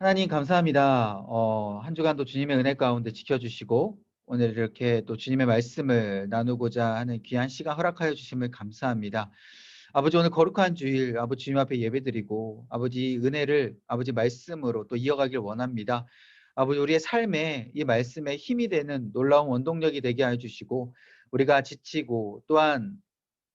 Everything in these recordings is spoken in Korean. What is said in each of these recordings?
하나님 감사합니다. 한 주간도 주님의 은혜 가운데 지켜주시고 오늘 이렇게 또 주님의 말씀을 나누고자 하는 귀한 시간 허락하여 주심을 감사합니다. 아버지 오늘 거룩한 주일 아버지 주님 앞에 예배드리고 아버지 은혜를 아버지 말씀으로 또 이어가길 원합니다. 아버지 우리의 삶에 이 말씀에 힘이 되는 놀라운 원동력이 되게 해 주시고 우리가 지치고 또한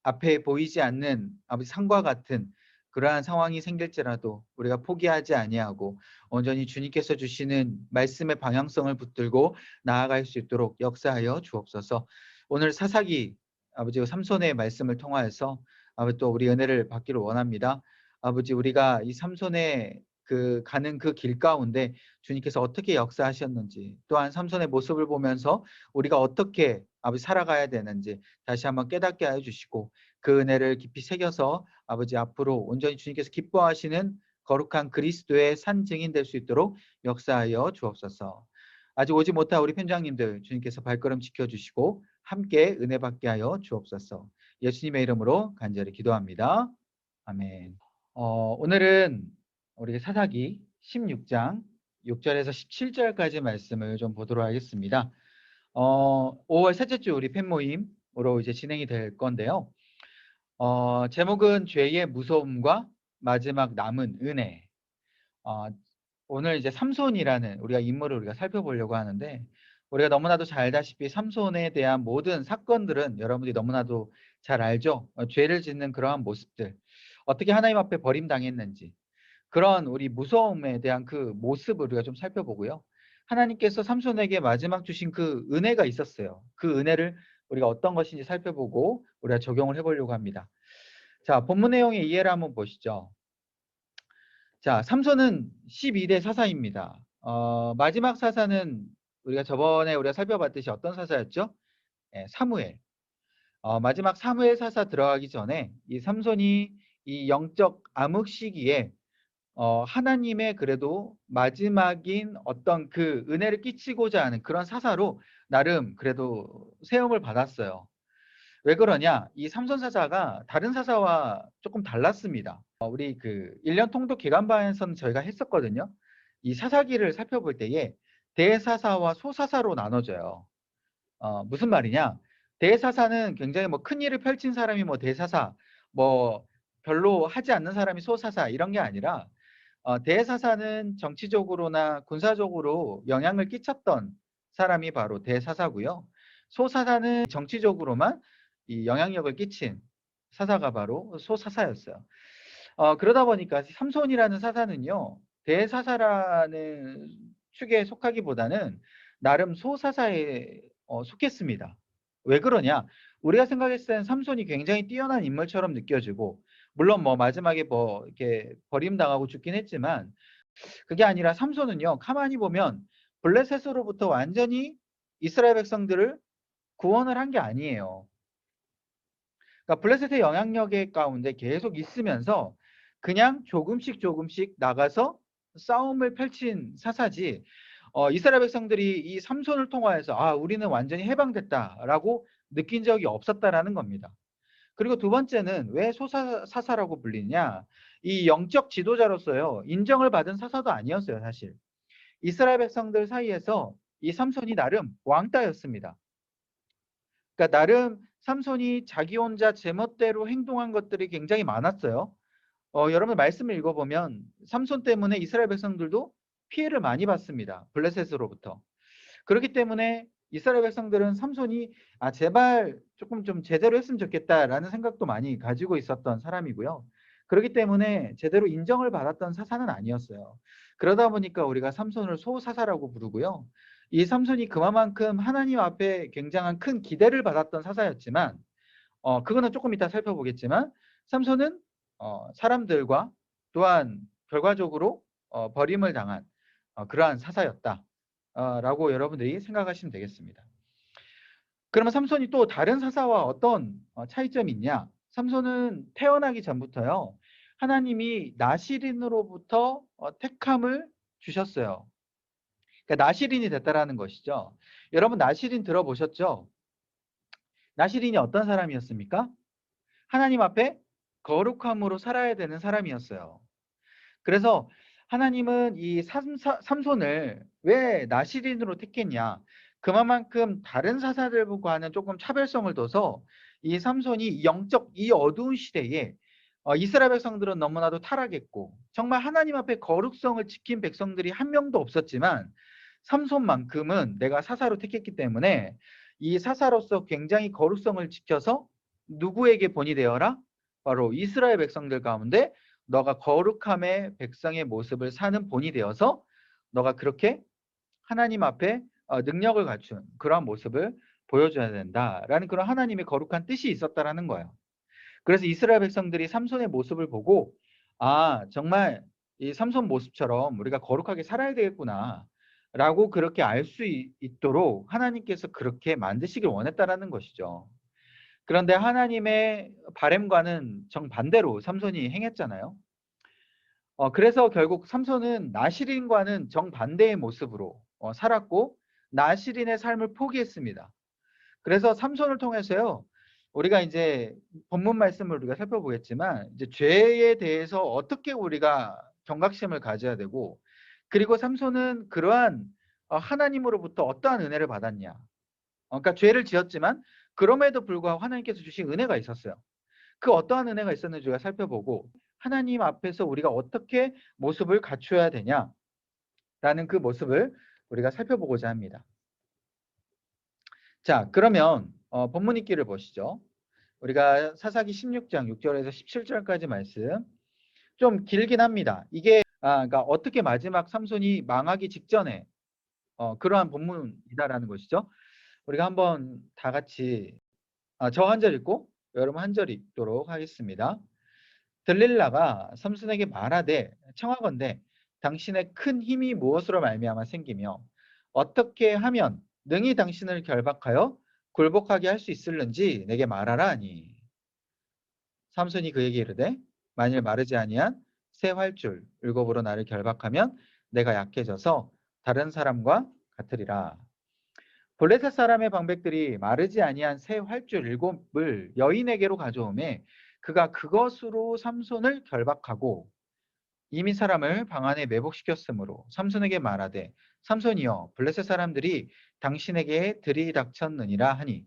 앞에 보이지 않는 아버지 산과 같은 그러한 상황이 생길지라도 우리가 포기하지 아니하고 온전히 주님께서 주시는 말씀의 방향성을 붙들고 나아갈 수 있도록 역사하여 주옵소서. 오늘 사사기 아버지 삼손의 말씀을 통하여서 아버지 또 우리 은혜를 받기를 원합니다. 아버지 우리가 이 삼손의 가는 그 길 가운데 주님께서 어떻게 역사하셨는지 또한 삼손의 모습을 보면서 우리가 어떻게 아버지 살아가야 되는지 다시 한번 깨닫게 하여 주시고 그 은혜를 깊이 새겨서 아버지 앞으로 온전히 주님께서 기뻐하시는 거룩한 그리스도의 산 증인 될 수 있도록 역사하여 주옵소서. 아직 오지 못한 우리 편장님들 주님께서 발걸음 지켜주시고 함께 은혜 받게 하여 주옵소서. 예수님의 이름으로 간절히 기도합니다. 아멘. 오늘은 우리 사사기 16장 6절에서 17절까지 말씀을 좀 보도록 하겠습니다. 5월 셋째 주 우리 팬모임으로 이제 진행이 될 건데요. 제목은 죄의 무서움과 마지막 남은 은혜. 어, 오늘 이제 삼손이라는 우리가 인물을 우리가 살펴보려고 하는데 우리가 너무나도 잘 알다시피 삼손에 대한 모든 사건들은 여러분들이 너무나도 잘 알죠. 죄를 짓는 그러한 모습들, 어떻게 하나님 앞에 버림당했는지 그런 우리 무서움에 대한 그 모습을 우리가 좀 살펴보고요. 하나님께서 삼손에게 마지막 주신 그 은혜가 있었어요. 그 은혜를 우리가 어떤 것인지 살펴보고 우리가 적용을 해보려고 합니다. 자, 본문 내용의 이해를 한번 보시죠. 자, 삼손은 12대 사사입니다. 마지막 사사는 우리가 저번에 우리가 살펴봤듯이 어떤 사사였죠? 사무엘. 마지막 사무엘 사사 들어가기 전에 이 삼손이 이 영적 암흑 시기에 하나님의 그래도 마지막인 어떤 그 은혜를 끼치고자 하는 그런 사사로 나름 그래도 세움을 받았어요. 왜 그러냐? 이 삼손 사사가 다른 사사와 조금 달랐습니다. 우리 1년 통독 기간반에서는 저희가 했었거든요. 이 사사기를 살펴볼 때에 대사사와 소사사로 나눠져요. 무슨 말이냐? 대사사는 굉장히 뭐 큰 일을 펼친 사람이 뭐 대사사, 뭐 별로 하지 않는 사람이 소사사 이런 게 아니라 대사사는 정치적으로나 군사적으로 영향을 끼쳤던 사람이 바로 대사사고요. 소사사는 정치적으로만 이 영향력을 끼친 사사가 바로 소사사였어요. 그러다 보니까 삼손이라는 사사는요, 대사사라는 축에 속하기보다는 나름 소사사에 속했습니다. 왜 그러냐? 우리가 생각했을 땐 삼손이 굉장히 뛰어난 인물처럼 느껴지고, 물론 뭐 마지막에 뭐 이렇게 버림당하고 죽긴 했지만, 그게 아니라 삼손은요, 가만히 보면 블레셋으로부터 완전히 이스라엘 백성들을 구원을 한 게 아니에요. 그러니까 블레셋의 영향력의 가운데 계속 있으면서 그냥 조금씩 조금씩 나가서 싸움을 펼친 사사지, 이스라엘 백성들이 이 삼손을 통하여서 아, 우리는 완전히 해방됐다라고 느낀 적이 없었다라는 겁니다. 그리고 두 번째는 왜 소사사라고 불리냐? 이 영적 지도자로서요, 인정을 받은 사사도 아니었어요, 사실. 이스라엘 백성들 사이에서 이 삼손이 나름 왕따였습니다. 그러니까 나름 삼손이 자기 혼자 제멋대로 행동한 것들이 굉장히 많았어요. 여러분 말씀을 읽어보면 삼손 때문에 이스라엘 백성들도 피해를 많이 받습니다. 블레셋으로부터. 그렇기 때문에 이스라엘 백성들은 삼손이 아 제발 조금 좀 제대로 했으면 좋겠다라는 생각도 많이 가지고 있었던 사람이고요. 그렇기 때문에 제대로 인정을 받았던 사사는 아니었어요. 그러다 보니까 우리가 삼손을 소사사라고 부르고요. 이 삼손이 그만큼 하나님 앞에 굉장한 큰 기대를 받았던 사사였지만 그거는 조금 이따 살펴보겠지만 삼손은 사람들과 또한 결과적으로 버림을 당한 그러한 사사였다. 라고 여러분들이 생각하시면 되겠습니다. 그러면 삼손이 또 다른 사사와 어떤 차이점이 있냐? 삼손은 태어나기 전부터요. 하나님이 나시린으로부터 택함을 주셨어요. 그러니까 나시린이 됐다라는 것이죠. 여러분 나시린 들어보셨죠? 나시린이 어떤 사람이었습니까? 하나님 앞에 거룩함으로 살아야 되는 사람이었어요. 그래서 하나님은 이 삼손을 왜 나실인으로 택했냐? 그만큼 다른 사사들과는 조금 차별성을 둬서 이 삼손이 영적 이 어두운 시대에 이스라엘 백성들은 너무나도 타락했고 정말 하나님 앞에 거룩성을 지킨 백성들이 한 명도 없었지만 삼손만큼은 내가 사사로 택했기 때문에 이 사사로서 굉장히 거룩성을 지켜서 누구에게 본이 되어라? 바로 이스라엘 백성들 가운데 너가 거룩함의 백성의 모습을 사는 본이 되어서 너가 그렇게 하나님 앞에 능력을 갖춘 그러한 모습을 보여줘야 된다라는 그런 하나님의 거룩한 뜻이 있었다라는 거예요. 그래서 이스라엘 백성들이 삼손의 모습을 보고 아 정말 이 삼손 모습처럼 우리가 거룩하게 살아야 되겠구나 라고 그렇게 알 수 있도록 하나님께서 그렇게 만드시길 원했다라는 것이죠. 그런데 하나님의 바램과는 정반대로 삼손이 행했잖아요. 그래서 결국 삼손은 나실인과는 정반대의 모습으로 살았고 나실인의 삶을 포기했습니다. 그래서 삼손을 통해서요. 우리가 이제 본문 말씀을 우리가 살펴보겠지만 이제 죄에 대해서 어떻게 우리가 경각심을 가져야 되고 그리고 삼손은 그러한 하나님으로부터 어떠한 은혜를 받았냐. 그러니까 죄를 지었지만 그럼에도 불구하고 하나님께서 주신 은혜가 있었어요. 그 어떠한 은혜가 있었는지 우리가 살펴보고 하나님 앞에서 우리가 어떻게 모습을 갖춰야 되냐라는 그 모습을 우리가 살펴보고자 합니다. 자, 그러면 본문 읽기를 보시죠. 우리가 사사기 16장 6절에서 17절까지 말씀 좀 길긴 합니다. 이게 그러니까 어떻게 마지막 삼손이 망하기 직전에 그러한 본문이다라는 것이죠. 우리가 한번 다 같이 저 한 절 읽고 여러분 한 절 읽도록 하겠습니다. 들릴라가 삼손에게 말하되 청하건대 당신의 큰 힘이 무엇으로 말미암아 생기며 어떻게 하면 능히 당신을 결박하여 굴복하게 할 수 있을는지 내게 말하라 하니 삼손이 그에게 이르되 만일 마르지 아니한 새 활줄 일곱으로 나를 결박하면 내가 약해져서 다른 사람과 같으리라. 블레셋 사람의 방백들이 마르지 아니한 새 활줄 일곱을 여인에게로 가져오매 그가 그것으로 삼손을 결박하고 이미 사람을 방 안에 매복시켰으므로 삼손에게 말하되 삼손이여 블레셋 사람들이 당신에게 들이닥쳤느니라 하니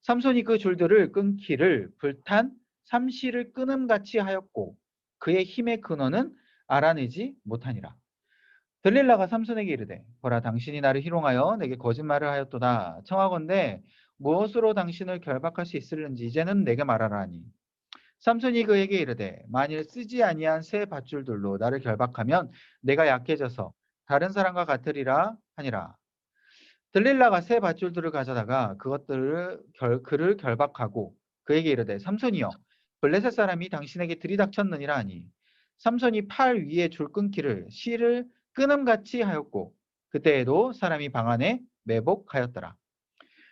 삼손이 그 줄들을 끊기를 불탄 삼시를 끊음같이 하였고 그의 힘의 근원은 알아내지 못하니라. 들릴라가 삼손에게 이르되 보라 당신이 나를 희롱하여 내게 거짓말을 하였도다. 청하건대 무엇으로 당신을 결박할 수 있을는지 이제는 내게 말하라 하니 삼손이 그에게 이르되 만일 쓰지 아니한 새 밧줄들로 나를 결박하면 내가 약해져서 다른 사람과 같으리라 하니라. 들릴라가 새 밧줄들을 가져다가 그를 결박하고 그에게 이르되 삼손이여 블레셋 사람이 당신에게 들이닥쳤느니라 하니 삼손이 팔 위에 줄 끊기를 실을 끊음같이 하였고 그때에도 사람이 방 안에 매복하였더라.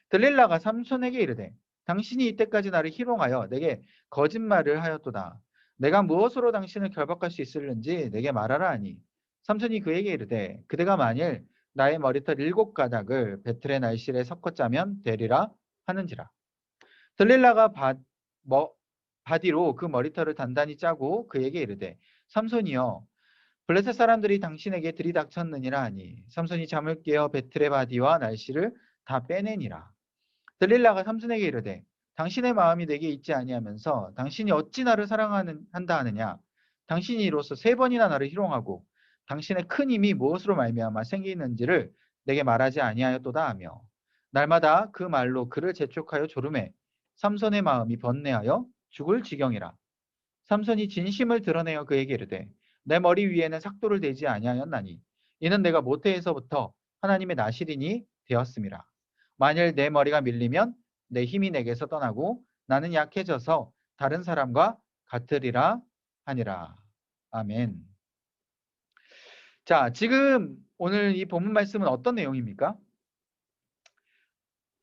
들릴라가 삼손에게 이르되 당신이 이때까지 나를 희롱하여 내게 거짓말을 하였도다. 내가 무엇으로 당신을 결박할 수 있을는지 내게 말하라 하니 삼손이 그에게 이르되 그대가 만일 나의 머리털 7가닥을 배틀의 날실에 섞어 짜면 되리라 하는지라. 들릴라가 바디로 그 머리털을 단단히 짜고 그에게 이르되 삼손이여 블레셋 사람들이 당신에게 들이닥쳤느니라 하니 삼손이 잠을 깨어 배틀의 바디와 날실을 다 빼내니라. 들릴라가 삼손에게 이르되 당신의 마음이 내게 있지 아니하면서 당신이 어찌 나를 사랑한다 하느냐. 당신이 이로써 3번이나 나를 희롱하고 당신의 큰 힘이 무엇으로 말미암아 생기는지를 내게 말하지 아니하였도다 하며 날마다 그 말로 그를 재촉하여 조르매 삼손의 마음이 번뇌하여 죽을 지경이라. 삼손이 진심을 드러내어 그에게 이르되 내 머리 위에는 삭도를 대지 아니하였나니 이는 내가 모태에서부터 하나님의 나실인이 되었음이라. 만일 내 머리가 밀리면 내 힘이 내게서 떠나고 나는 약해져서 다른 사람과 같으리라 하니라. 아멘. 자, 지금 오늘 이 본문 말씀은 어떤 내용입니까?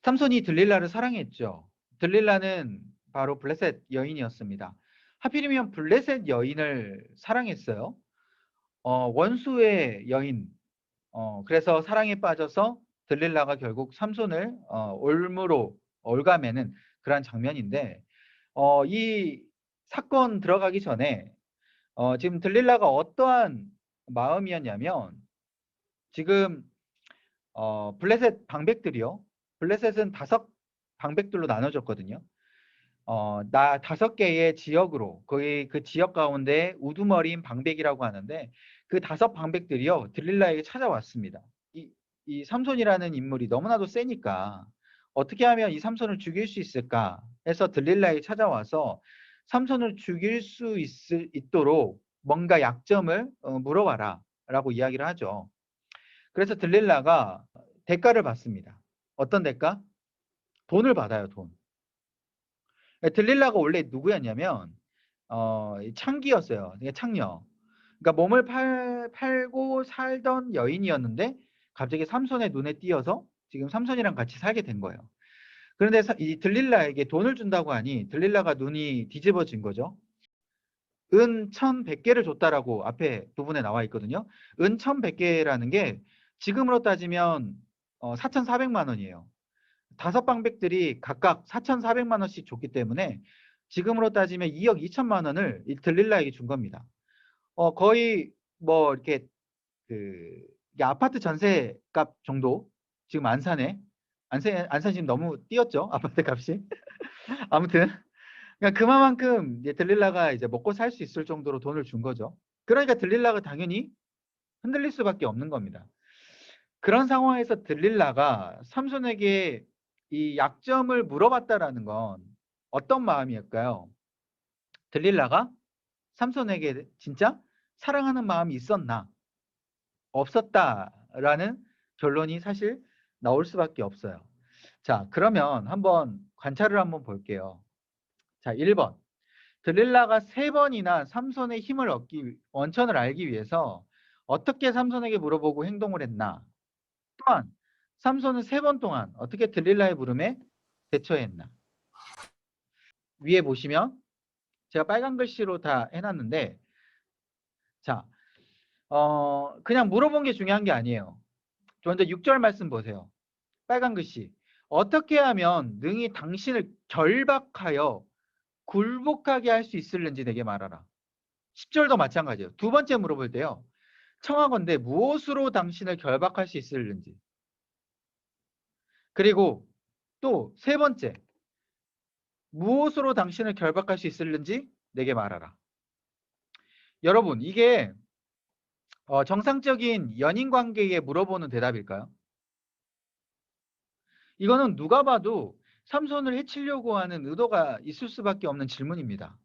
삼손이 들릴라를 사랑했죠. 들릴라는 바로 블레셋 여인이었습니다. 하필이면 블레셋 여인을 사랑했어요. 원수의 여인. 그래서 사랑에 빠져서 들릴라가 결국 삼손을 올무로 올가매는 그런 장면인데 이 사건 들어가기 전에 지금 들릴라가 어떠한 마음이었냐면 지금 블레셋 방백들이요. 블레셋은 5 방백들로 나눠졌거든요. 나 5개의 지역으로 거의 그 지역 가운데 우두머리인 방백이라고 하는데 그 5 방백들이요. 들릴라에게 찾아왔습니다. 이 삼손이라는 인물이 너무나도 세니까 어떻게 하면 이 삼손을 죽일 수 있을까 해서 들릴라에게 찾아와서 삼손을 죽일 수 있도록 뭔가 약점을 물어봐라 라고 이야기를 하죠. 그래서 들릴라가 대가를 받습니다. 어떤 대가? 돈을 받아요, 돈. 들릴라가 원래 누구였냐면 창기였어요. 그러니까 창녀. 그러니까 몸을 팔고 살던 여인이었는데 갑자기 삼손의 눈에 띄어서 지금 삼손이랑 같이 살게 된 거예요. 그런데 이 들릴라에게 돈을 준다고 하니 들릴라가 눈이 뒤집어진 거죠. 은 1,100개를 줬다라고 앞에 부분에 나와 있거든요. 은 1,100개라는 게 지금으로 따지면 4,400만 원이에요. 5 방백들이 각각 4,400만 원씩 줬기 때문에 지금으로 따지면 2억 2천만 원을 이 들릴라에게 준 겁니다. 거의 뭐 이렇게 이게 아파트 전세값 정도 지금 안산에 안산 지금 너무 뛰었죠 아파트 값이. 아무튼 그러니까 그만큼 이제 들릴라가 이제 먹고 살 수 있을 정도로 돈을 준 거죠. 그러니까 들릴라가 당연히 흔들릴 수밖에 없는 겁니다. 그런 상황에서 들릴라가 삼손에게 이 약점을 물어봤다라는 건 어떤 마음이었까요? 들릴라가 삼손에게 진짜 사랑하는 마음이 있었나? 없었다라는 결론이 사실 나올 수밖에 없어요. 자, 그러면 한번 관찰을 한번 볼게요. 자, 1번. 들릴라가 3번이나 삼손의 힘을 얻기, 원천을 알기 위해서 어떻게 삼손에게 물어보고 행동을 했나? 또한 삼손은 3번 동안 어떻게 들릴라의 물음에 대처했나? 위에 보시면 제가 빨간 글씨로 다 해놨는데 자, 그냥 물어본 게 중요한 게 아니에요. 먼저 6절 말씀 보세요. 빨간 글씨. 어떻게 하면 능히 당신을 결박하여 굴복하게 할 수 있을는지 내게 말하라. 10절도 마찬가지예요. 두 번째 물어볼 때요. 청하건대 무엇으로 당신을 결박할 수 있을는지. 그리고 또 세 번째. 무엇으로 당신을 결박할 수 있을는지 내게 말하라. 여러분 이게 정상적인 연인 관계에 물어보는 대답일까요? 이거는 누가 봐도 삼손을 해치려고 하는 의도가 있을 수밖에 없는 질문입니다.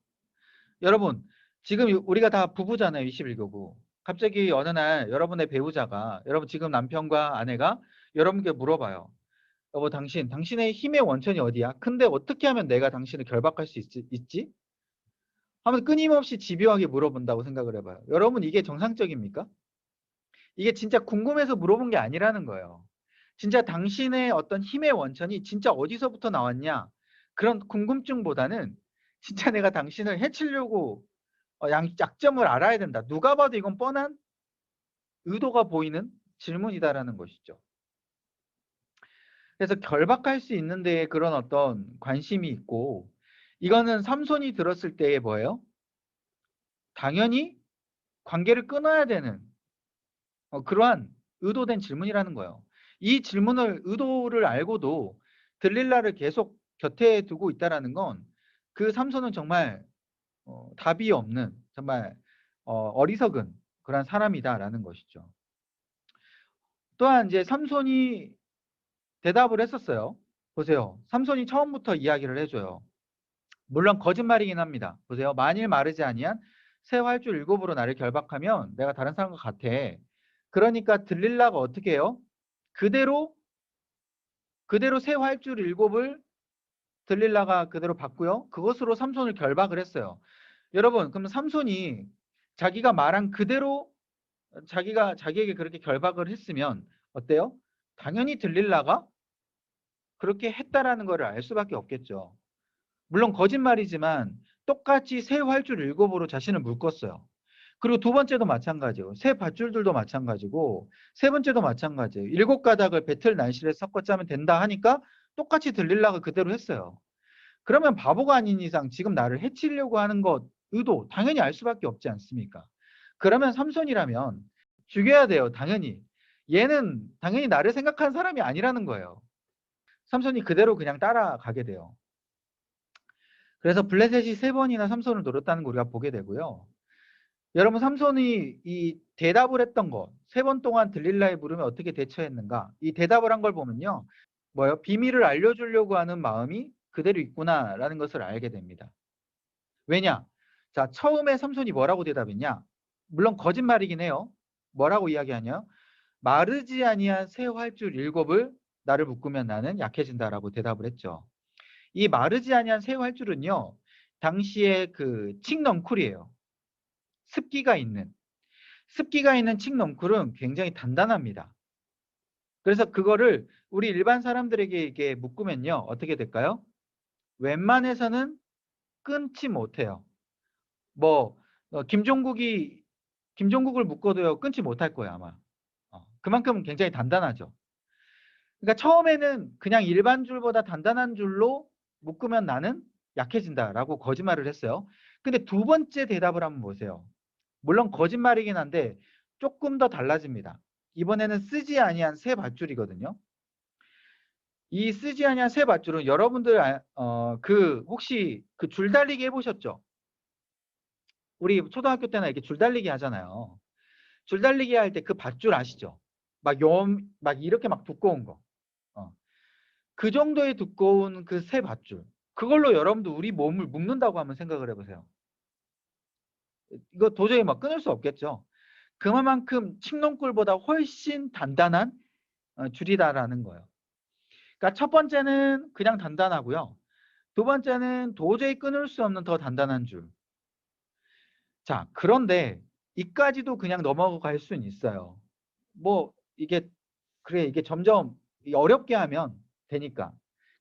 여러분 지금 우리가 다 부부잖아요. 21교구. 갑자기 어느 날 여러분의 배우자가 여러분 지금 남편과 아내가 여러분께 물어봐요. 여보 당신의 힘의 원천이 어디야? 근데 어떻게 하면 내가 당신을 결박할 수 있지? 하면 끊임없이 집요하게 물어본다고 생각을 해봐요. 여러분 이게 정상적입니까? 이게 진짜 궁금해서 물어본 게 아니라는 거예요. 진짜 당신의 어떤 힘의 원천이 진짜 어디서부터 나왔냐? 그런 궁금증보다는 진짜 내가 당신을 해치려고 약점을 알아야 된다. 누가 봐도 이건 뻔한 의도가 보이는 질문이다라는 것이죠. 그래서 결박할 수 있는 데에 그런 어떤 관심이 있고 이거는 삼손이 들었을 때에 뭐예요? 당연히 관계를 끊어야 되는 그러한 의도된 질문이라는 거예요. 이 질문을 의도를 알고도 들릴라를 계속 곁에 두고 있다라는 건 그 삼손은 정말 답이 없는 정말 어리석은 그런 사람이다라는 것이죠. 또한 이제 삼손이 대답을 했었어요. 보세요. 삼손이 처음부터 이야기를 해줘요. 물론 거짓말이긴 합니다. 보세요. 만일 마르지 아니한 새 활줄 7으로 나를 결박하면 내가 다른 사람과 같아. 그러니까 들릴라가 어떻게 해요? 그대로 새 활줄 7을 들릴라가 그대로 받고요. 그것으로 삼손을 결박을 했어요. 여러분 그럼 삼손이 자기가 말한 그대로 자기가 자기에게 그렇게 결박을 했으면 어때요? 당연히 들릴라가 그렇게 했다라는 것을 알 수밖에 없겠죠. 물론 거짓말이지만 똑같이 새 활줄 7으로 자신을 묶었어요. 그리고 두 번째도 마찬가지예요. 새 밧줄들도 마찬가지고 세 번째도 마찬가지예요. 7가닥을 배틀 난실에 섞어 짜면 된다 하니까 똑같이 들릴라가 그대로 했어요. 그러면 바보가 아닌 이상 지금 나를 해치려고 하는 것 의도 당연히 알 수밖에 없지 않습니까? 그러면 삼손이라면 죽여야 돼요. 당연히. 얘는 당연히 나를 생각하는 사람이 아니라는 거예요. 삼손이 그대로 그냥 따라가게 돼요. 그래서 블레셋이 3번이나 삼손을 노렸다는 거 우리가 보게 되고요. 여러분 삼손이 이 대답을 했던 거 3번 동안 들릴라의 물음에 어떻게 대처했는가 이 대답을 한 걸 보면요. 뭐요? 비밀을 알려주려고 하는 마음이 그대로 있구나라는 것을 알게 됩니다. 왜냐? 자, 처음에 삼손이 뭐라고 대답했냐? 물론 거짓말이긴 해요. 뭐라고 이야기하냐? 마르지 아니한 새 활줄 7을 나를 묶으면 나는 약해진다라고 대답을 했죠. 이 마르지 아니한 새 활줄은요. 당시에 그 칡넝쿨이에요. 습기가 있는 칡넝쿨은 굉장히 단단합니다. 그래서 그거를 우리 일반 사람들에게 이게 묶으면요. 어떻게 될까요? 웬만해서는 끊지 못해요. 뭐 김종국을 묶어도요. 끊지 못할 거예요, 아마. 그만큼 굉장히 단단하죠. 그러니까 처음에는 그냥 일반 줄보다 단단한 줄로 묶으면 나는 약해진다라고 거짓말을 했어요. 근데 두 번째 대답을 한번 보세요. 물론 거짓말이긴 한데 조금 더 달라집니다. 이번에는 쓰지 아니한 새 밧줄이거든요. 이 쓰지 아니한 새 밧줄은 여러분들 혹시 그 줄달리기 해보셨죠? 우리 초등학교 때나 이렇게 줄달리기 하잖아요. 줄달리기 할 때 그 밧줄 아시죠? 막 이렇게 막 두꺼운 거. 그 정도의 두꺼운 그 새 밧줄. 그걸로 여러분도 우리 몸을 묶는다고 한번 생각을 해보세요. 이거 도저히 막 끊을 수 없겠죠. 그만큼 칡농꿀보다 훨씬 단단한 줄이다라는 거예요. 그러니까 첫 번째는 그냥 단단하고요. 두 번째는 도저히 끊을 수 없는 더 단단한 줄. 자, 그런데 이까지도 그냥 넘어갈 수는 있어요. 뭐 이게 그래 이게 점점 어렵게 하면 되니까.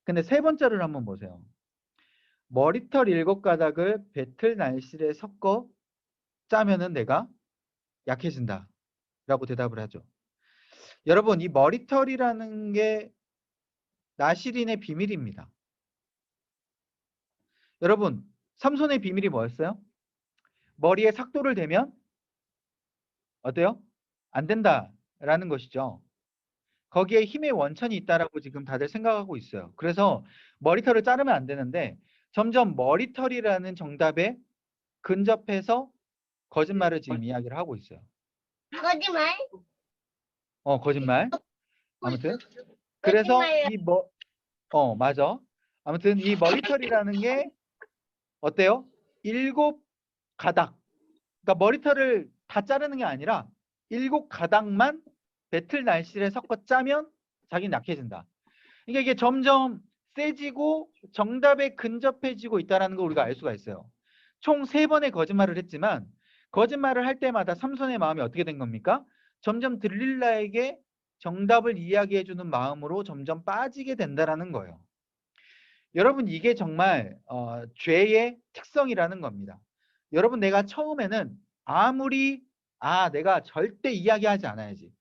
근데 세 번째를 한번 보세요. 머리털 7가닥을 배틀 날실에 섞어 짜면은 내가 약해진다. 라고 대답을 하죠. 여러분, 이 머리털이라는 게 나시린의 비밀입니다. 여러분, 삼손의 비밀이 뭐였어요? 머리에 삭도를 대면 어때요? 안 된다라는 것이죠. 거기에 힘의 원천이 있다라고 지금 다들 생각하고 있어요. 그래서 머리털을 자르면 안 되는데 점점 머리털이라는 정답에 근접해서 거짓말을 지금 이야기를 하고 있어요. 거짓말? 거짓말. 아무튼 그래서 맞아. 아무튼 이 머리털이라는 게 어때요? 7가닥. 그러니까 머리털을 다 자르는 게 아니라 7가닥만 배틀 날실에 섞어 짜면 자기는 약해진다. 그러니까 이게 점점 세지고 정답에 근접해지고 있다는 걸 우리가 알 수가 있어요. 총 3번의 거짓말을 했지만 거짓말을 할 때마다 삼손의 마음이 어떻게 된 겁니까? 점점 들릴라에게 정답을 이야기해주는 마음으로 점점 빠지게 된다는 거예요. 여러분 이게 정말 죄의 특성이라는 겁니다. 여러분 내가 처음에는 아무리 내가 절대 이야기하지 않아야지.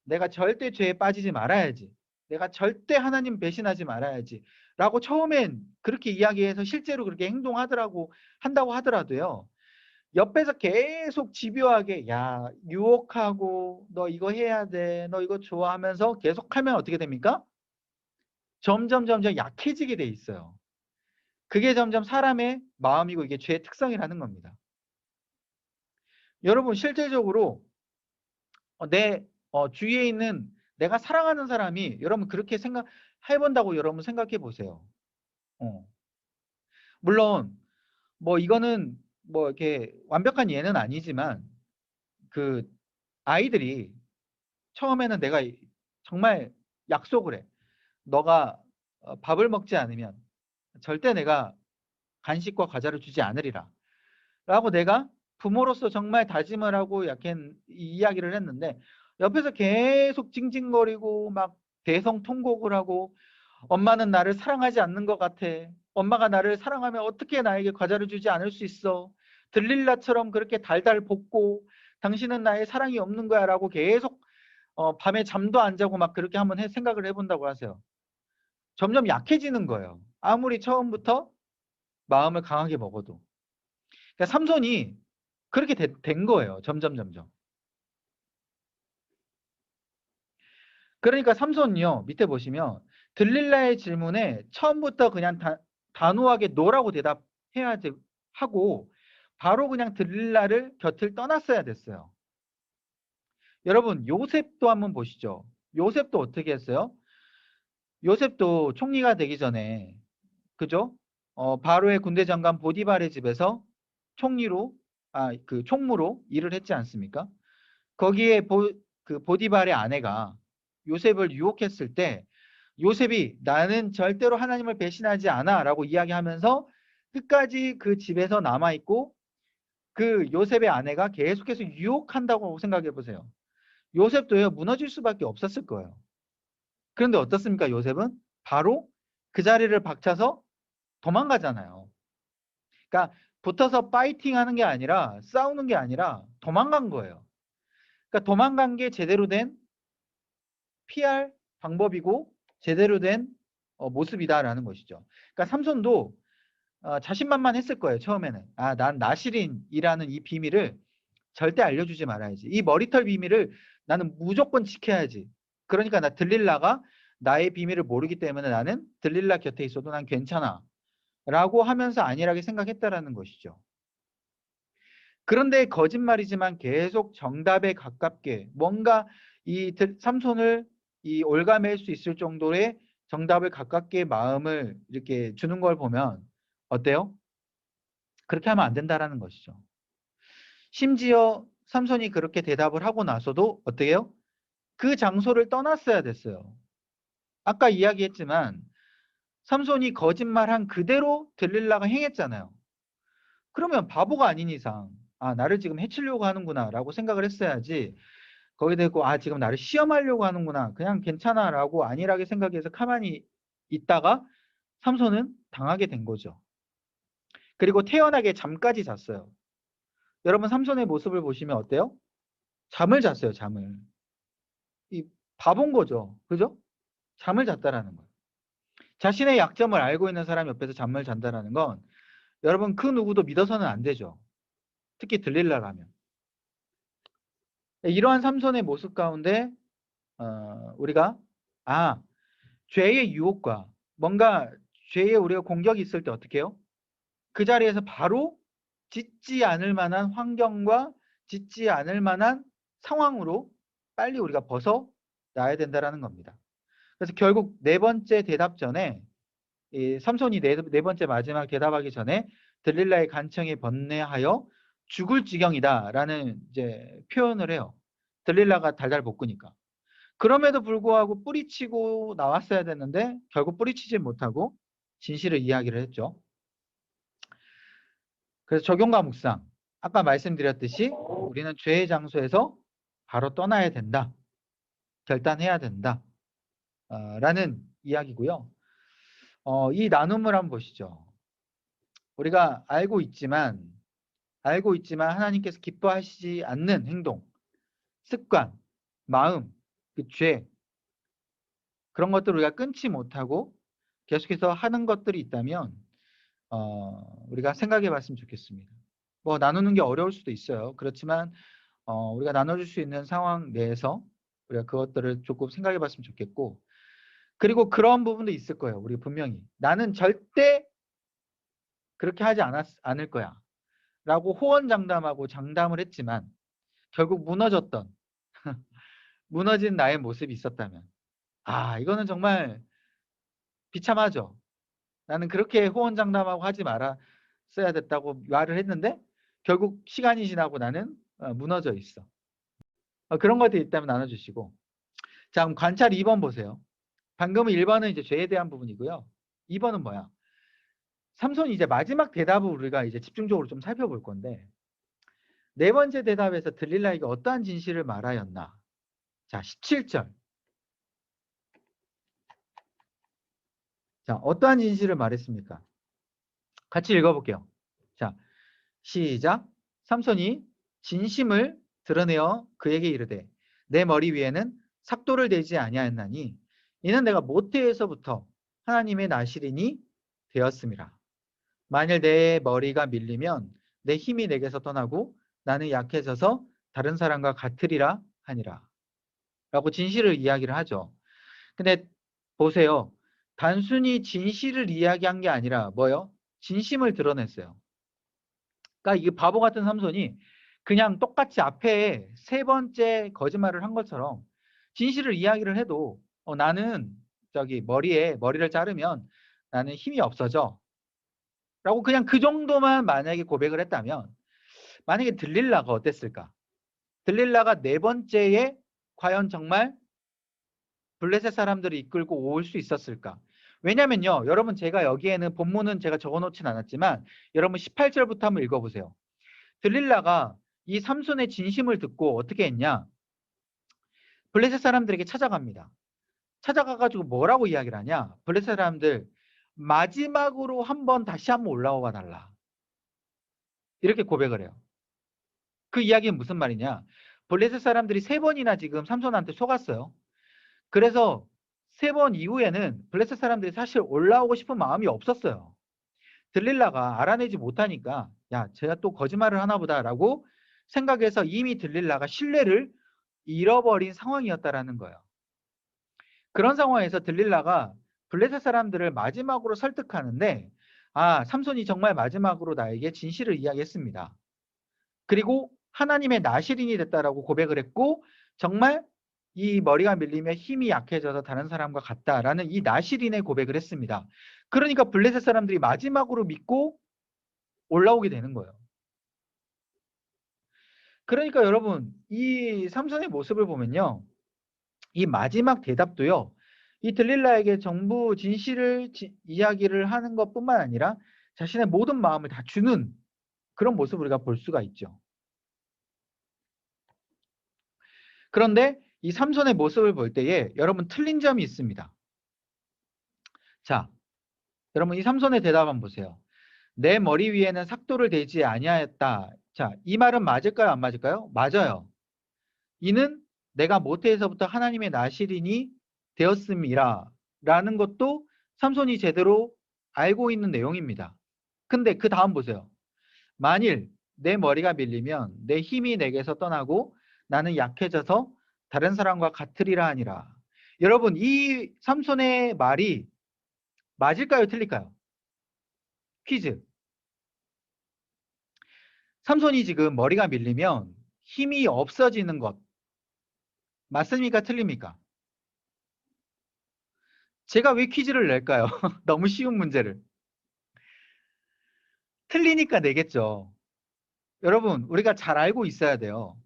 내가 절대 죄에 빠지지 말아야지. 내가 절대 하나님 배신하지 말아야지. 라고 처음엔 그렇게 이야기해서 실제로 그렇게 한다고 하더라도요. 옆에서 계속 집요하게 야 유혹하고 너 이거 해야 돼. 너 이거 좋아하면서 계속하면 어떻게 됩니까? 점점 약해지게 돼 있어요. 그게 점점 사람의 마음이고 이게 죄의 특성이라는 겁니다. 여러분 실질적으로 내 주위에 있는 내가 사랑하는 사람이 여러분 그렇게 해본다고 여러분 생각해 보세요. 물론 뭐 이거는 뭐 이렇게 완벽한 예는 아니지만 그 아이들이 처음에는 내가 정말 약속을 해. 너가 밥을 먹지 않으면 절대 내가 간식과 과자를 주지 않으리라. 라고 내가 부모로서 정말 다짐을 하고 약간 이야기를 했는데 옆에서 계속 징징거리고 막 대성통곡을 하고 엄마는 나를 사랑하지 않는 것 같아. 엄마가 나를 사랑하면 어떻게 나에게 과자를 주지 않을 수 있어. 들릴라처럼 그렇게 달달 볶고 당신은 나의 사랑이 없는 거야 라고 계속 밤에 잠도 안 자고 막 그렇게 한번 생각을 해본다고 하세요. 점점 약해지는 거예요. 아무리 처음부터 마음을 강하게 먹어도. 그러니까 삼손이 그렇게 된 거예요. 점점. 그러니까 삼손이요. 밑에 보시면 들릴라의 질문에 처음부터 그냥 단호하게 노라고 대답해야 하고 바로 그냥 들릴라를 곁을 떠났어야 됐어요. 여러분 요셉도 한번 보시죠. 요셉도 어떻게 했어요? 요셉도 총리가 되기 전에 그죠? 바로의 군대 장관 보디발의 집에서 총리로 그 총무로 일을 했지 않습니까? 거기에 그 보디발의 아내가 요셉을 유혹했을 때 요셉이 나는 절대로 하나님을 배신하지 않아 라고 이야기하면서 끝까지 그 집에서 남아있고 그 요셉의 아내가 계속해서 유혹한다고 생각해 보세요. 요셉도요 무너질 수밖에 없었을 거예요. 그런데 어떻습니까? 요셉은 바로 그 자리를 박차서 도망가잖아요. 그러니까 붙어서 파이팅 하는 게 아니라 싸우는 게 아니라 도망간 거예요. 그러니까 도망간 게 제대로 된 PR 방법이고 제대로 된 모습이다라는 것이죠. 그러니까 삼손도 자신만만했을 거예요. 처음에는. 난 나실인이라는 이 비밀을 절대 알려주지 말아야지. 이 머리털 비밀을 나는 무조건 지켜야지. 그러니까 나 들릴라가 나의 비밀을 모르기 때문에 나는 들릴라 곁에 있어도 난 괜찮아. 라고 하면서 안일하게 생각했다라는 것이죠. 그런데 거짓말이지만 계속 정답에 가깝게 뭔가 이 삼손을 이 올가맬 수 있을 정도의 정답을 가깝게 마음을 이렇게 주는 걸 보면 어때요? 그렇게 하면 안 된다라는 것이죠. 심지어 삼손이 그렇게 대답을 하고 나서도 어떻게 해요? 그 장소를 떠났어야 됐어요. 아까 이야기했지만 삼손이 거짓말한 그대로 들릴라가 행했잖아요. 그러면 바보가 아닌 이상 나를 지금 해치려고 하는구나 라고 생각을 했어야지 거기에 대고 지금 나를 시험하려고 하는구나 그냥 괜찮아 라고 안일하게 생각해서 가만히 있다가 삼손은 당하게 된 거죠. 그리고 태연하게 잠까지 잤어요. 여러분 삼손의 모습을 보시면 어때요? 잠을 잤어요. 잠을. 이 바본 거죠. 그죠? 잠을 잤다라는 거예요. 자신의 약점을 알고 있는 사람 옆에서 잠을 잔다라는 건 여러분 그 누구도 믿어서는 안 되죠. 특히 들릴라라면. 이러한 삼손의 모습 가운데 우리가 죄의 유혹과 뭔가 죄의 우리가 공격이 있을 때 어떻게 해요? 그 자리에서 바로 짓지 않을 만한 환경과 짓지 않을 만한 상황으로 빨리 우리가 벗어나야 된다라는 겁니다. 그래서 결국 네 번째 대답 전에 이 삼손이 네 번째 마지막 대답하기 전에 들릴라의 간청에 번뇌하여 죽을 지경이다라는 이제 표현을 해요. 들릴라가 달달 볶으니까. 그럼에도 불구하고 뿌리치고 나왔어야 되는데 결국 뿌리치지 못하고 진실을 이야기를 했죠. 그래서 적용과 묵상. 아까 말씀드렸듯이 우리는 죄의 장소에서 바로 떠나야 된다. 결단해야 된다. 라는 이야기고요. 이 나눔을 한번 보시죠. 우리가 알고 있지만 하나님께서 기뻐하시지 않는 행동, 습관, 마음, 그 죄, 그런 것들을 우리가 끊지 못하고 계속해서 하는 것들이 있다면 우리가 생각해 봤으면 좋겠습니다. 뭐 나누는 게 어려울 수도 있어요. 그렇지만 우리가 나눠줄 수 있는 상황 내에서 우리가 그것들을 조금 생각해 봤으면 좋겠고 그리고 그런 부분도 있을 거예요. 우리 분명히 나는 절대 그렇게 하지 않을 거야 라고 호언장담하고 장담을 했지만 결국 무너졌던 무너진 나의 모습이 있었다면 이거는 정말 비참하죠. 나는 그렇게 호언장담하고 하지 말았어야 됐다고 말을 했는데 결국 시간이 지나고 나는 무너져 있어. 그런 것들이 있다면 나눠주시고 자 그럼 관찰 2번 보세요. 방금은 1번은 이제 죄에 대한 부분이고요. 2번은 뭐야? 삼손이 이제 마지막 대답을 우리가 이제 집중적으로 좀 살펴볼 건데 네 번째 대답에서 들릴라에게 어떠한 진실을 말하였나? 자 17절. 자 어떠한 진실을 말했습니까? 같이 읽어볼게요. 자 시작. 삼손이 진심을 드러내어 그에게 이르되 내 머리 위에는 삭도를 대지 아니하였나니 이는 내가 모태에서부터 하나님의 나실인이 되었음이라. 만일 내 머리가 밀리면 내 힘이 내게서 떠나고 나는 약해져서 다른 사람과 같으리라 하니라. 라고 진실을 이야기를 하죠. 근데 보세요. 단순히 진실을 이야기한 게 아니라 뭐요? 진심을 드러냈어요. 그러니까 이 바보 같은 삼손이 그냥 똑같이 앞에 세 번째 거짓말을 한 것처럼 진실을 이야기를 해도 나는 저기 머리를 자르면 나는 힘이 없어져. 라고 그냥 그 정도만 만약에 고백을 했다면 만약에 들릴라가 어땠을까? 들릴라가 네 번째에 과연 정말 블레셋 사람들을 이끌고 올 수 있었을까? 왜냐면요. 여러분 제가 여기에는 본문은 제가 적어놓진 않았지만 여러분 18절부터 한번 읽어보세요. 들릴라가 이 삼손의 진심을 듣고 어떻게 했냐? 블레셋 사람들에게 찾아갑니다. 찾아가가지고 뭐라고 이야기를 하냐? 블레셋 사람들 마지막으로 다시 한번 올라와 달라. 이렇게 고백을 해요. 그 이야기는 무슨 말이냐? 블레셋 사람들이 세 번이나 지금 삼손한테 속았어요. 그래서 세 번 이후에는 블레셋 사람들이 사실 올라오고 싶은 마음이 없었어요. 들릴라가 알아내지 못하니까 야, 제가 또 거짓말을 하나 보다라고 생각해서 이미 들릴라가 신뢰를 잃어버린 상황이었다라는 거예요. 그런 상황에서 들릴라가 블레셋 사람들을 마지막으로 설득하는데 삼손이 정말 마지막으로 나에게 진실을 이야기했습니다. 그리고 하나님의 나실인이 됐다라고 고백을 했고 정말 이 머리가 밀리며 힘이 약해져서 다른 사람과 같다라는 이 나실인의 고백을 했습니다. 그러니까 블레셋 사람들이 마지막으로 믿고 올라오게 되는 거예요. 그러니까 여러분 이 삼손의 모습을 보면요. 이 마지막 대답도요. 이 들릴라에게 전부 진실을 이야기를 하는 것뿐만 아니라 자신의 모든 마음을 다 주는 그런 모습을 우리가 볼 수가 있죠. 그런데 이 삼손의 모습을 볼 때에 여러분 틀린 점이 있습니다. 자, 여러분 이 삼손의 대답 한번 보세요. 내 머리 위에는 삭도를 대지 아니하였다. 자, 이 말은 맞을까요? 안 맞을까요? 맞아요. 이는 내가 모태에서부터 하나님의 나실인이 되었음이라 라는 것도 삼손이 제대로 알고 있는 내용입니다. 근데 그 다음 보세요. 만일 내 머리가 밀리면 내 힘이 내게서 떠나고 나는 약해져서 다른 사람과 같으리라 하니라. 여러분 이 삼손의 말이 맞을까요? 틀릴까요? 퀴즈. 삼손이 지금 머리가 밀리면 힘이 없어지는 것 맞습니까? 틀립니까? 제가 왜 퀴즈를 낼까요? 너무 쉬운 문제를. 틀리니까 내겠죠. 여러분 우리가 잘 알고 있어야 돼요.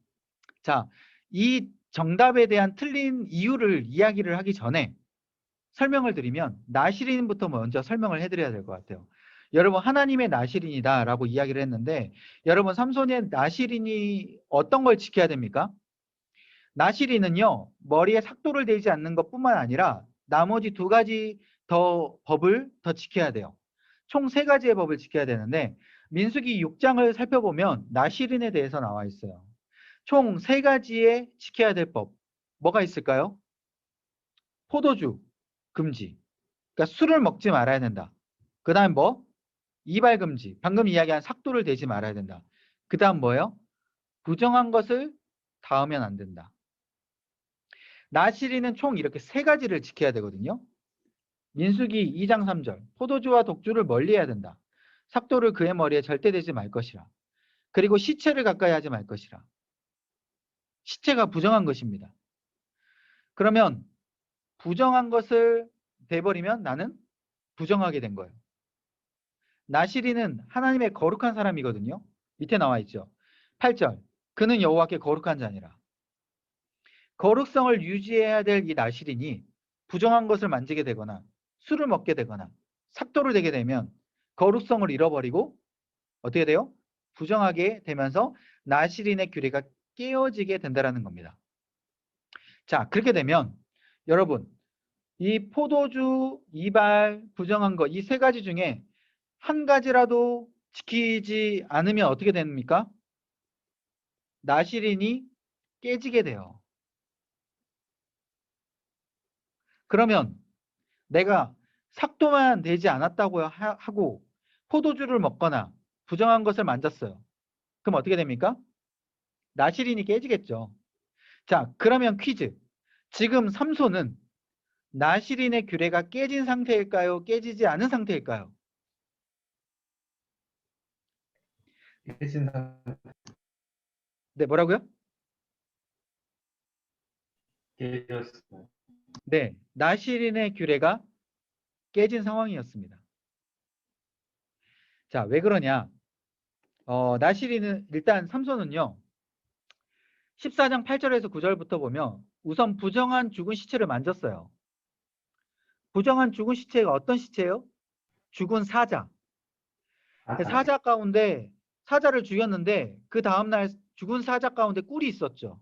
자, 이 정답에 대한 틀린 이유를 이야기를 하기 전에 설명을 드리면 나시린부터 먼저 설명을 해드려야 될 것 같아요. 여러분 하나님의 나시린이다 라고 이야기를 했는데 여러분 삼손의 나시린이 어떤 걸 지켜야 됩니까? 나시린은요 머리에 삭도를 대지 않는 것뿐만 아니라 나머지 두 가지 법을 더 지켜야 돼요. 총 세 가지의 법을 지켜야 되는데 민수기 6장을 살펴보면 나시린에 대해서 나와 있어요. 총 세 가지의 지켜야 될 법. 뭐가 있을까요? 포도주 금지. 그러니까 술을 먹지 말아야 된다. 그 다음 뭐? 이발 금지. 방금 이야기한 삭도를 대지 말아야 된다. 그 다음 뭐예요? 부정한 것을 닿으면 안 된다. 나시린은 총 이렇게 세 가지를 지켜야 되거든요. 민수기 2장 3절. 포도주와 독주를 멀리해야 된다. 삭도를 그의 머리에 절대 대지 말 것이라. 그리고 시체를 가까이 하지 말 것이라. 시체가 부정한 것입니다. 그러면 부정한 것을 대버리면 나는 부정하게 된 거예요. 나시린은 하나님의 거룩한 사람이거든요. 밑에 나와 있죠. 8절. 그는 여호와께 거룩한 자니라. 거룩성을 유지해야 될 이 나시린이 부정한 것을 만지게 되거나 술을 먹게 되거나 삭도를 대게 되면 거룩성을 잃어버리고 어떻게 돼요? 부정하게 되면서 나시린의 규례가 깨어지게 된다는 겁니다. 자, 그렇게 되면 여러분 이 포도주, 이발, 부정한 것 이 세 가지 중에 한 가지라도 지키지 않으면 어떻게 됩니까? 나시린이 깨지게 돼요. 그러면 내가 삭도만 되지 않았다고 하고 포도주를 먹거나 부정한 것을 만졌어요. 그럼 어떻게 됩니까? 나시린이 깨지겠죠. 자, 그러면 퀴즈. 지금 삼손은 나시린의 규례가 깨진 상태일까요? 깨지지 않은 상태일까요? 깨진 네, 뭐라고요? 깨졌어요. 네, 나시린의 규례가 깨진 상황이었습니다. 자, 왜 그러냐? 나시린은 일단 삼손은요. 14장 8절에서 9절부터 보면 우선 부정한 죽은 시체를 만졌어요. 부정한 죽은 시체가 어떤 시체예요? 죽은 사자. 사자 가운데 사자를 죽였는데 그 다음날 죽은 사자 가운데 꿀이 있었죠.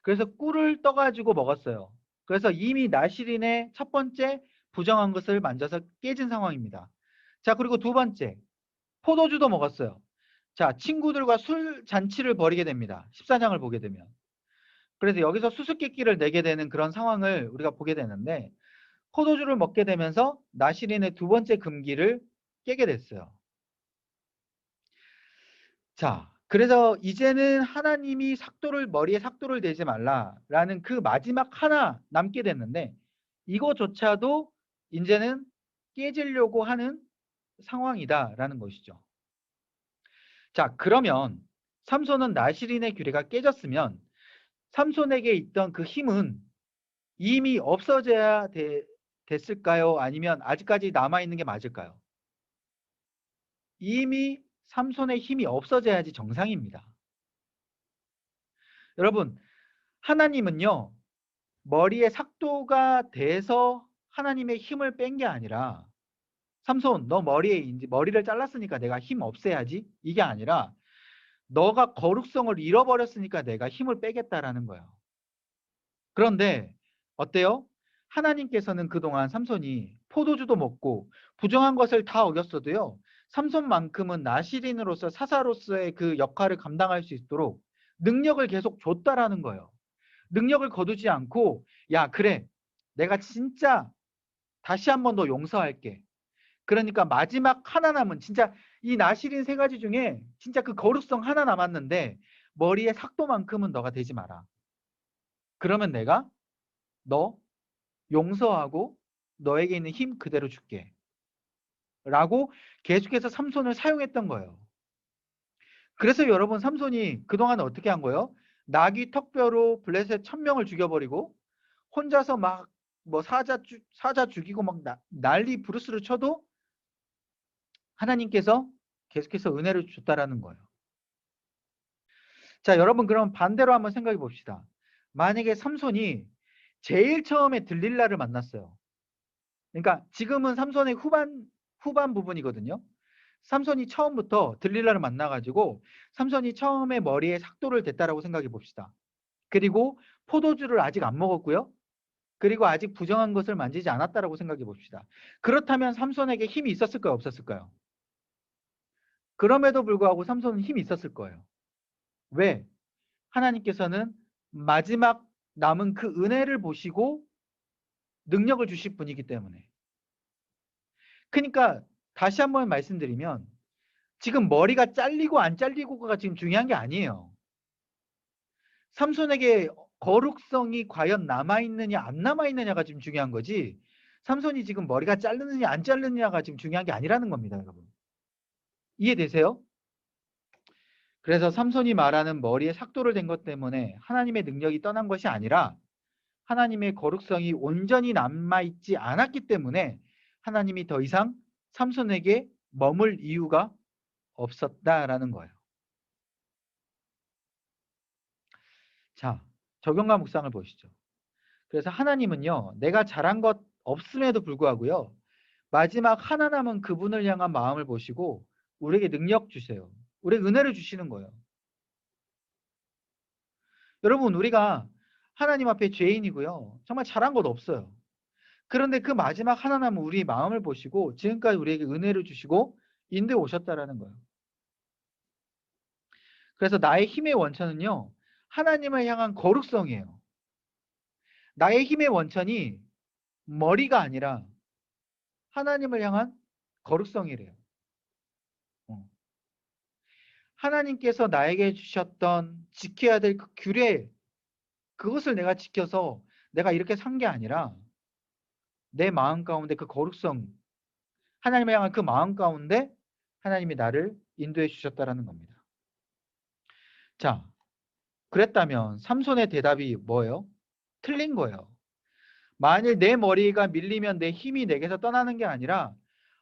그래서 꿀을 떠가지고 먹었어요. 그래서 이미 나시린의 첫 번째 부정한 것을 만져서 깨진 상황입니다. 자, 그리고 두 번째, 포도주도 먹었어요. 자, 친구들과 술 잔치를 벌이게 됩니다. 14장을 보게 되면. 그래서 여기서 수수께끼를 내게 되는 그런 상황을 우리가 보게 되는데 포도주를 먹게 되면서 나시린의 두 번째 금기를 깨게 됐어요. 자, 그래서 이제는 하나님이 머리에 삭도를 대지 말라라는 그 마지막 하나 남게 됐는데 이거조차도 이제는 깨지려고 하는 상황이다라는 것이죠. 자, 그러면 삼손은 나시린의 규례가 깨졌으면 삼손에게 있던 그 힘은 이미 없어져야 됐을까요? 아니면 아직까지 남아있는 게 맞을까요? 이미 삼손의 힘이 없어져야지 정상입니다. 여러분, 하나님은요, 머리에 삭도가 돼서 하나님의 힘을 뺀 게 아니라 삼손, 너 머리를 잘랐으니까 내가 힘 없애야지? 이게 아니라 너가 거룩성을 잃어버렸으니까 내가 힘을 빼겠다라는 거예요. 그런데 어때요? 하나님께서는 그동안 삼손이 포도주도 먹고 부정한 것을 다 어겼어도요. 삼손만큼은 나시린으로서 사사로서의 그 역할을 감당할 수 있도록 능력을 계속 줬다라는 거예요. 능력을 거두지 않고 야 그래 내가 진짜 다시 한 번 더 용서할게. 그러니까 마지막 하나 남은 진짜 이 나시린 세 가지 중에 진짜 그 거룩성 하나 남았는데 머리에 삭도만큼은 너가 되지 마라. 그러면 내가 너 용서하고 너에게 있는 힘 그대로 줄게. 라고 계속해서 삼손을 사용했던 거예요. 그래서 여러분 삼손이 그동안 어떻게 한 거예요? 나귀 턱뼈로 블레셋 1000명을 죽여버리고 혼자서 막 뭐 사자 죽이고 막 난리 부르스를 쳐도 하나님께서 계속해서 은혜를 줬다라는 거예요. 자, 여러분 그럼 반대로 한번 생각해 봅시다. 만약에 삼손이 제일 처음에 들릴라를 만났어요. 그러니까 지금은 삼손의 후반 부분이거든요. 삼손이 처음부터 들릴라를 만나가지고 삼손이 처음에 머리에 삭도를 댔다라고 생각해 봅시다. 그리고 포도주를 아직 안 먹었고요. 그리고 아직 부정한 것을 만지지 않았다라고 생각해 봅시다. 그렇다면 삼손에게 힘이 있었을까요? 없었을까요? 그럼에도 불구하고 삼손은 힘이 있었을 거예요. 왜? 하나님께서는 마지막 남은 그 은혜를 보시고 능력을 주실 분이기 때문에. 그러니까 다시 한번 말씀드리면 지금 머리가 잘리고 안 잘리고가 지금 중요한 게 아니에요. 삼손에게 거룩성이 과연 남아있느냐 안 남아있느냐가 지금 중요한 거지 삼손이 지금 머리가 자르느냐 안 자르느냐가 지금 중요한 게 아니라는 겁니다. 여러분. 이해되세요? 그래서 삼손이 말하는 머리에 삭도를 댄 것 때문에 하나님의 능력이 떠난 것이 아니라 하나님의 거룩성이 온전히 남아있지 않았기 때문에 하나님이 더 이상 삼손에게 머물 이유가 없었다라는 거예요. 자, 적용과 묵상을 보시죠. 그래서 하나님은요, 내가 잘한 것 없음에도 불구하고요, 마지막 하나 남은 그분을 향한 마음을 보시고 우리에게 능력 주세요. 우리에게 은혜를 주시는 거예요. 여러분, 우리가 하나님 앞에 죄인이고요. 정말 잘한 것 없어요. 그런데 그 마지막 하나 남은 우리의 마음을 보시고 지금까지 우리에게 은혜를 주시고 인도해 오셨다라는 거예요. 그래서 나의 힘의 원천은요, 하나님을 향한 거룩성이에요. 나의 힘의 원천이 머리가 아니라 하나님을 향한 거룩성이래요. 하나님께서 나에게 주셨던 지켜야 될 그 규례, 그것을 내가 지켜서 내가 이렇게 산 게 아니라 내 마음 가운데 그 거룩성, 하나님을 향한 그 마음 가운데 하나님이 나를 인도해 주셨다라는 겁니다. 자, 그랬다면 삼손의 대답이 뭐예요? 틀린 거예요. 만일 내 머리가 밀리면 내 힘이 내게서 떠나는 게 아니라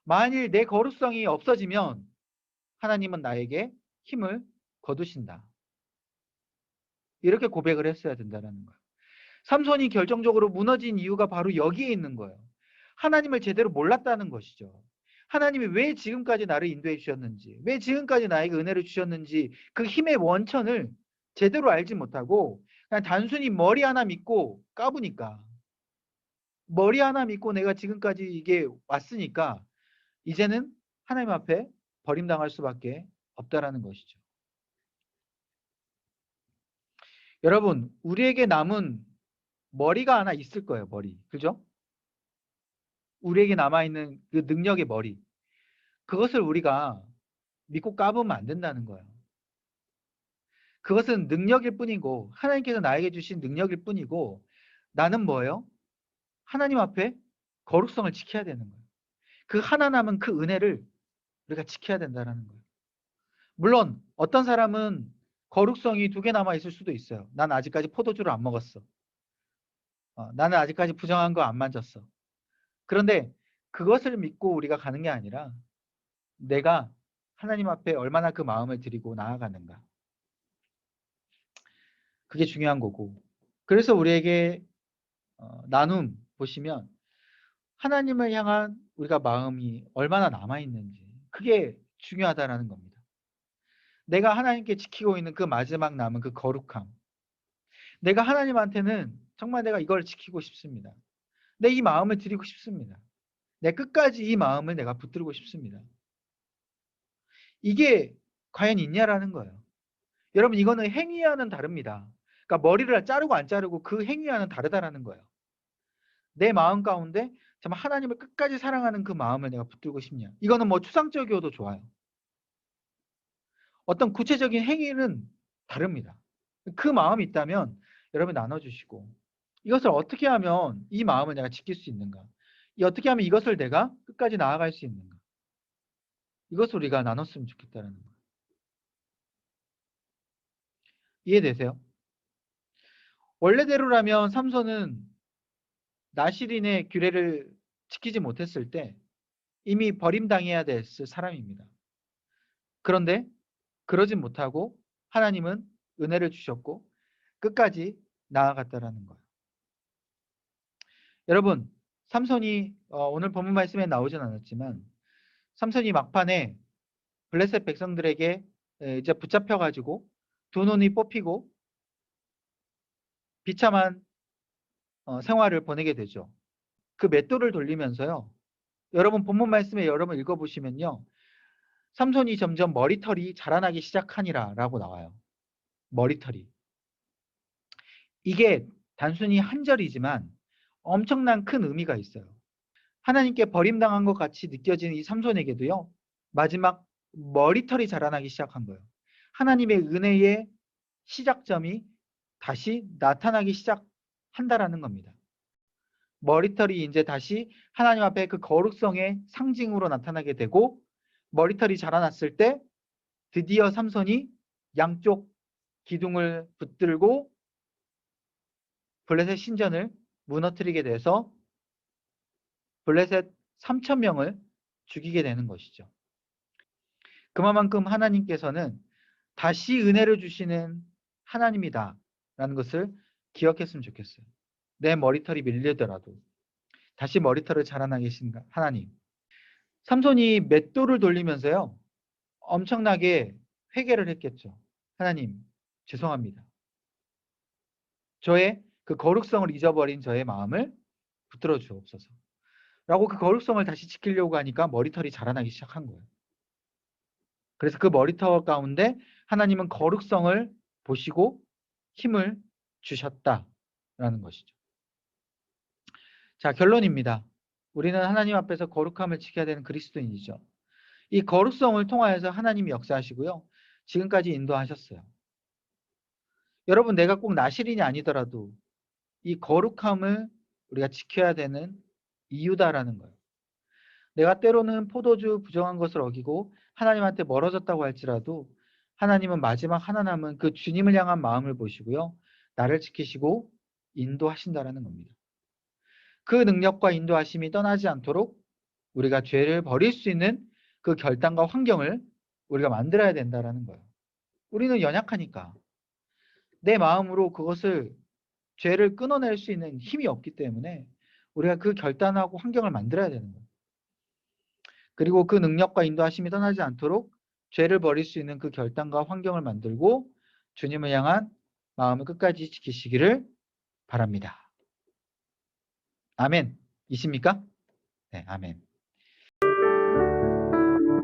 만일 내 거룩성이 없어지면 하나님은 나에게 힘을 거두신다. 이렇게 고백을 했어야 된다는 거예요. 삼손이 결정적으로 무너진 이유가 바로 여기에 있는 거예요. 하나님을 제대로 몰랐다는 것이죠. 하나님이 왜 지금까지 나를 인도해 주셨는지, 왜 지금까지 나에게 은혜를 주셨는지 그 힘의 원천을 제대로 알지 못하고 그냥 단순히 머리 하나 믿고 까부니까, 머리 하나 믿고 내가 지금까지 이게 왔으니까 이제는 하나님 앞에 버림당할 수밖에 없다라는 것이죠. 여러분, 우리에게 남은 머리가 하나 있을 거예요. 머리. 그죠? 우리에게 남아있는 그 능력의 머리. 그것을 우리가 믿고 까부면 안 된다는 거예요. 그것은 능력일 뿐이고 하나님께서 나에게 주신 능력일 뿐이고 나는 뭐예요? 하나님 앞에 거룩성을 지켜야 되는 거예요. 그 하나 남은 그 은혜를 우리가 지켜야 된다는 거예요. 물론 어떤 사람은 거룩성이 2개 남아 있을 수도 있어요. 난 아직까지 포도주를 안 먹었어. 나는 아직까지 부정한 거 안 만졌어. 그런데 그것을 믿고 우리가 가는 게 아니라 내가 하나님 앞에 얼마나 그 마음을 드리고 나아가는가. 그게 중요한 거고. 그래서 우리에게 나눔 보시면 하나님을 향한 우리가 마음이 얼마나 남아있는지 그게 중요하다라는 겁니다. 내가 하나님께 지키고 있는 그 마지막 남은 그 거룩함. 내가 하나님한테는 정말 내가 이걸 지키고 싶습니다. 내 이 마음을 드리고 싶습니다. 내 끝까지 이 마음을 내가 붙들고 싶습니다. 이게 과연 있냐라는 거예요. 여러분 이거는 행위와는 다릅니다. 그러니까 머리를 자르고 안 자르고 그 행위와는 다르다라는 거예요. 내 마음 가운데 정말 하나님을 끝까지 사랑하는 그 마음을 내가 붙들고 싶냐. 이거는 뭐 추상적이어도 좋아요. 어떤 구체적인 행위는 다릅니다. 그 마음이 있다면 여러분 나눠주시고 이것을 어떻게 하면 이 마음을 내가 지킬 수 있는가. 어떻게 하면 이것을 내가 끝까지 나아갈 수 있는가. 이것을 우리가 나눴으면 좋겠다는 거예요. 이해되세요? 원래대로라면 삼손은 나시린의 규례를 지키지 못했을 때 이미 버림당해야 됐을 사람입니다. 그런데 그러진 못하고 하나님은 은혜를 주셨고 끝까지 나아갔다라는 거예요. 여러분, 삼손이 오늘 본문 말씀에 나오진 않았지만 삼손이 막판에 블레셋 백성들에게 이제 붙잡혀가지고 두 눈이 뽑히고 비참한 생활을 보내게 되죠. 그 맷돌을 돌리면서요. 여러분 본문 말씀에 여러분 읽어보시면요. 삼손이 점점 머리털이 자라나기 시작하니라 라고 나와요. 머리털이. 이게 단순히 한 절이지만 엄청난 큰 의미가 있어요. 하나님께 버림당한 것 같이 느껴지는 이 삼손에게도요. 마지막 머리털이 자라나기 시작한 거예요. 하나님의 은혜의 시작점이 다시 나타나기 시작한다라는 겁니다. 머리털이 이제 다시 하나님 앞에 그 거룩성의 상징으로 나타나게 되고 머리털이 자라났을 때 드디어 삼손이 양쪽 기둥을 붙들고 블레셋 신전을 무너뜨리게 돼서 블레셋 3,000명을 죽이게 되는 것이죠. 그만큼 하나님께서는 다시 은혜를 주시는 하나님이다라는 것을 기억했으면 좋겠어요. 내 머리털이 밀리더라도 다시 머리털을 자라나게 하신 하나님. 삼손이 맷돌을 돌리면서요. 엄청나게 회개를 했겠죠. 하나님, 죄송합니다. 저의 그 거룩성을 잊어버린 저의 마음을 붙들어 주옵소서. 라고 그 거룩성을 다시 지키려고 하니까 머리털이 자라나기 시작한 거예요. 그래서 그 머리털 가운데 하나님은 거룩성을 보시고 힘을 주셨다라는 것이죠. 자, 결론입니다. 우리는 하나님 앞에서 거룩함을 지켜야 되는 그리스도인이죠. 이 거룩성을 통하여서 하나님이 역사하시고요. 지금까지 인도하셨어요. 여러분 내가 꼭 나실인이 아니더라도 이 거룩함을 우리가 지켜야 되는 이유다라는 거예요. 내가 때로는 포도주 부정한 것을 어기고 하나님한테 멀어졌다고 할지라도 하나님은 마지막 하나 남은 그 주님을 향한 마음을 보시고요. 나를 지키시고 인도하신다라는 겁니다. 그 능력과 인도하심이 떠나지 않도록 우리가 죄를 버릴 수 있는 그 결단과 환경을 우리가 만들어야 된다라는 거예요. 우리는 연약하니까 내 마음으로 그것을 죄를 끊어낼 수 있는 힘이 없기 때문에 우리가 그 결단하고 환경을 만들어야 되는 거예요. 그리고 그 능력과 인도하심이 떠나지 않도록 죄를 버릴 수 있는 그 결단과 환경을 만들고 주님을 향한 마음을 끝까지 지키시기를 바랍니다. 아멘. 이십니까? 네, 아멘.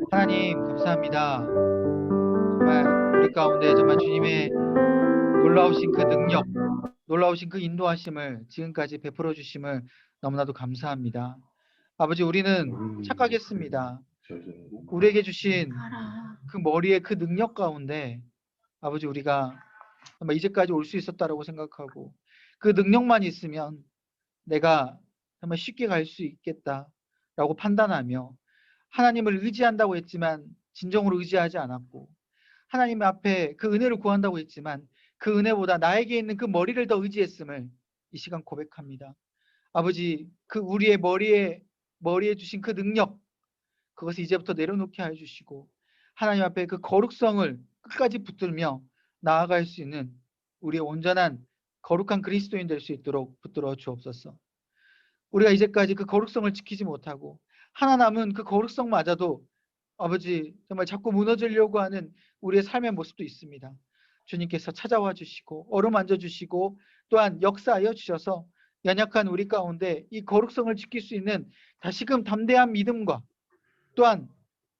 하나님 감사합니다. 정말 우리 가운데 정말 주님의 놀라우신 그 능력, 놀라우신 그 인도하심을 지금까지 베풀어 주심을 너무나도 감사합니다. 아버지, 우리는 착각했습니다. 우리에게 주신 그 머리의 그 능력 가운데 아버지, 우리가 정말 이제까지 올 수 있었다라고 생각하고 그 능력만 있으면 내가 정말 쉽게 갈 수 있겠다라고 판단하며 하나님을 의지한다고 했지만 진정으로 의지하지 않았고 하나님 앞에 그 은혜를 구한다고 했지만 그 은혜보다 나에게 있는 그 머리를 더 의지했음을 이 시간 고백합니다. 아버지, 그 우리의 머리에 주신 그 능력, 그것을 이제부터 내려놓게 하여 주시고 하나님 앞에 그 거룩성을 끝까지 붙들며 나아갈 수 있는 우리의 온전한 거룩한 그리스도인 될 수 있도록 붙들어 주옵소서. 우리가 이제까지 그 거룩성을 지키지 못하고 하나 남은 그 거룩성마저도 아버지 정말 자꾸 무너지려고 하는 우리의 삶의 모습도 있습니다. 주님께서 찾아와 주시고 어루만져 주시고 또한 역사하여 주셔서 연약한 우리 가운데 이 거룩성을 지킬 수 있는 다시금 담대한 믿음과 또한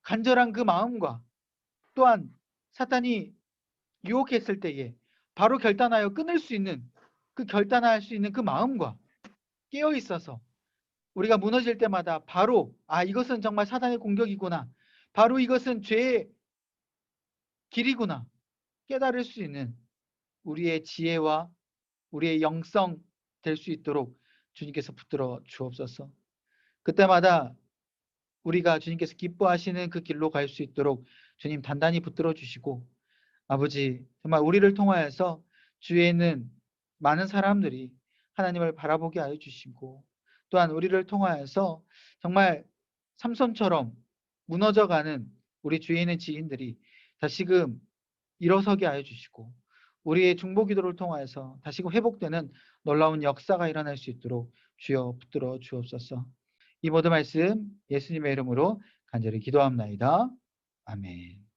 간절한 그 마음과 또한 사탄이 유혹했을 때에 바로 결단하여 끊을 수 있는 그 결단할 수 있는 그 마음과 깨어 있어서 우리가 무너질 때마다 바로 이것은 정말 사단의 공격이구나. 바로 이것은 죄의 길이구나. 깨달을 수 있는 우리의 지혜와 우리의 영성 될 수 있도록 주님께서 붙들어 주옵소서. 그때마다 우리가 주님께서 기뻐하시는 그 길로 갈 수 있도록 주님 단단히 붙들어 주시고 아버지 정말 우리를 통하여서 주위에 있는 많은 사람들이 하나님을 바라보게 하여 주시고 또한 우리를 통하여서 정말 삼손처럼 무너져가는 우리 주위에 있는 지인들이 다시금 일어서게 하여 주시고 우리의 중보 기도를 통하여서 다시금 회복되는 놀라운 역사가 일어날 수 있도록 주여 붙들어 주옵소서. 이 모든 말씀 예수님의 이름으로 간절히 기도합나이다. 아멘.